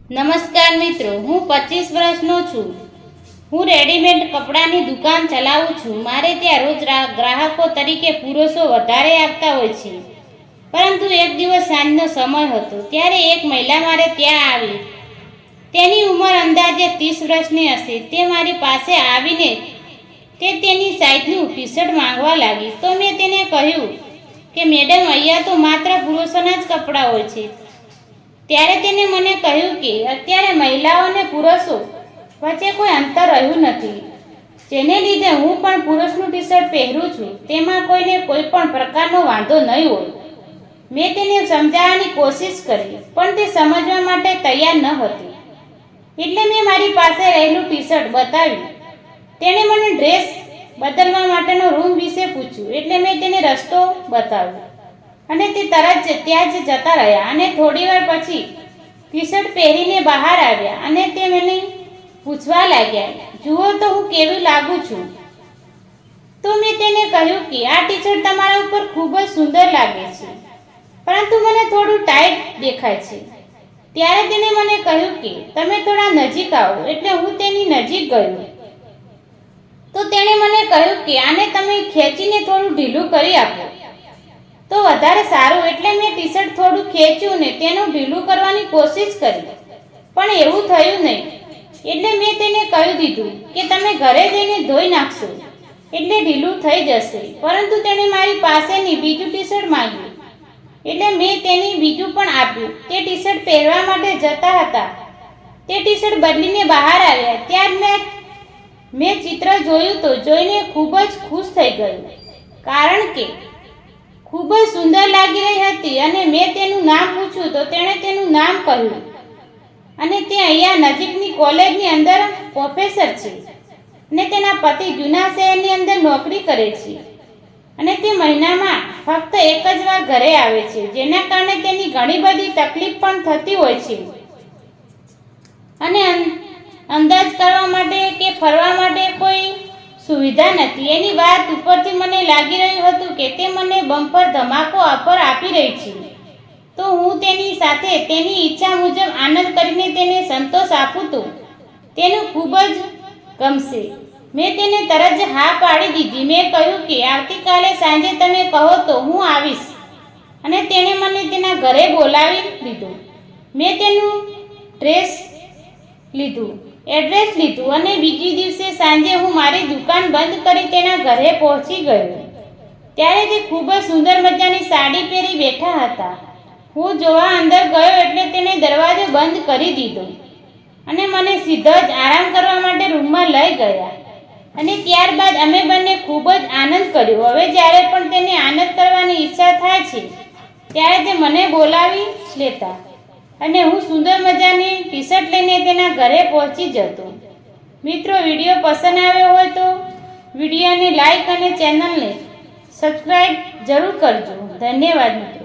નમસ્કાર મિત્રો, હું 25 વર્ષનો છું. હું રેડીમેડ કપડાની દુકાન ચલાવું છું. મારે ત્યાં રોજ ગ્રાહકો તરીકે પુરુષો વધારે આવતા હોય છે. પરંતુ એક દિવસ સાંજનો સમય હતો ત્યારે એક મહિલા મારે ત્યાં આવી. તેની ઉંમર અંદાજે 30 વર્ષની હશે. તે મારી પાસે આવીને તેની સાઈઝનું ટી શર્ટ માંગવા લાગી. તો મેં તેને કહ્યું કે મેડમ, અહીંયા તો માત્ર પુરુષોના જ કપડાં હોય છે. ત્યારે તેને મને કહ્યું કે અત્યારે મહિલાઓ અને પુરુષો વચ્ચે કોઈ અંતર રહ્યું નથી, જેને લીધે હું પણ પુરુષનું ટી શર્ટ પહેરું છું. તેમાં કોઈને કોઈ પણ પ્રકારનો વાંધો નહીં હોય. મેં તેને સમજાવવાની કોશિશ કરી, પણ તે સમજવા માટે તૈયાર ન હતી. એટલે મેં મારી પાસે રહેલું ટી શર્ટ બતાવ્યું. તેણે મને ડ્રેસ બદલવા માટેનો રૂમ વિશે પૂછ્યું, એટલે મેં તેને રસ્તો બતાવ્યો અને તે તરત જ ત્યાં જ જતા રહ્યા. અને થોડી વાર પછી ટી શર્ટ પહેરીને બહાર આવ્યા અને તે મને પૂછવા લાગ્યા, જુઓ તો હું કેવી લાગુ છું. તો મેં તેને કહ્યું કે આ ટી શર્ટ તમારા ઉપર ખૂબ જ સુંદર લાગે છે, પરંતુ મને થોડું ટાઈટ દેખાય છે. ત્યારે તેને મને કહ્યું કે તમે થોડા નજીક આવો. એટલે હું તેની નજીક ગયો તો તેણે મને કહ્યું કે આને તમે ખેંચીને થોડું ઢીલું કરી આપો તો વધારે સારું. એટલે મેં ટી શર્ટ થોડું ખેંચ્યું ને તેનું ઢીલું કરવાની કોશિશ કરી, પણ એવું થયું નહીં. એટલે મેં તેને કહી દીધું કે તમે ઘરે જઈને ધોઈ નાખશો એટલે ઢીલું થઈ જશે. પરંતુ તેણે મારી પાસેની બીજું ટી શર્ટ માંગ્યું, એટલે મેં તેને બીજું પણ આપ્યું. તે ટી શર્ટ પહેરવા માટે જતા હતા. તે ટી શર્ટ બદલીને બહાર આવ્યા. ત્યાર મેં ચિત્ર જોયું તો જોઈને ખૂબ જ ખુશ થઈ ગયું, કારણ કે ખૂબ જ સુંદર લાગી રહી હતી. અને મેં તેનું નામ પૂછ્યું તો તેણે તેનું નામ કહ્યું. અને તે અહીંયા નજીકની કોલેજની અંદર પ્રોફેસર છે અને તેના પતિ જૂના શહેરની અંદર નોકરી કરે છે. અને તે મહિનામાં ફક્ત એક જ વાર ઘરે આવે છે, જેના કારણે તેની ઘણી બધી તકલીફ પણ થતી હોય છે. અને અંદાજ કરવા માટે કે ફરવા માટે કોઈ સુવિધા નથી. એની વાત ઉપરથી મને લાગી રહ્યું હતું કે તે મને બમ્પર ધમાકો ઓફર આપી રહી છે. તો હું તેની સાથે તેની ઈચ્છા મુજબ આનંદ કરીને તેને સંતોષ આપું તો તેનું ખૂબ જ ગમશે. મેં તેને તરત જ હા પાડી દીધી. મેં કહ્યું કે આવતીકાલે સાંજે તમે કહો તો હું આવીશ. અને તેણે મને તેના ઘરે બોલાવી લીધો. મેં તેનું એડ્રેસ લીધું અને બીજી દિવસે સાંજે હું મારી દુકાન બંધ કરી તેના ઘરે પહોંચી ગયો. ત્યારે તે ખૂબ જ સુંદર મજાની સાડી પહેરી બેઠા હતા. હું જોવા અંદર ગયો એટલે તેણે દરવાજો બંધ કરી દીધો અને મને સીધા જ આરામ કરવા માટે રૂમમાં લઈ ગયા. અને ત્યારબાદ અમે બંને ખૂબ જ આનંદ કર્યો. હવે જ્યારે પણ તેને આનંદ કરવાની ઈચ્છા થાય છે ત્યારે તે મને બોલાવી લેતા અને હું સુંદર મજાની ટી શર્ટ લઈને તેના ઘરે પહોંચી જતો. મિત્રો, વિડીયો પસંદ આવ્યો હોય તો વિડીયોને લાઈક અને ચેનલને સબસ્ક્રાઈબ જરૂર કરજો. ધન્યવાદ મિત્રો.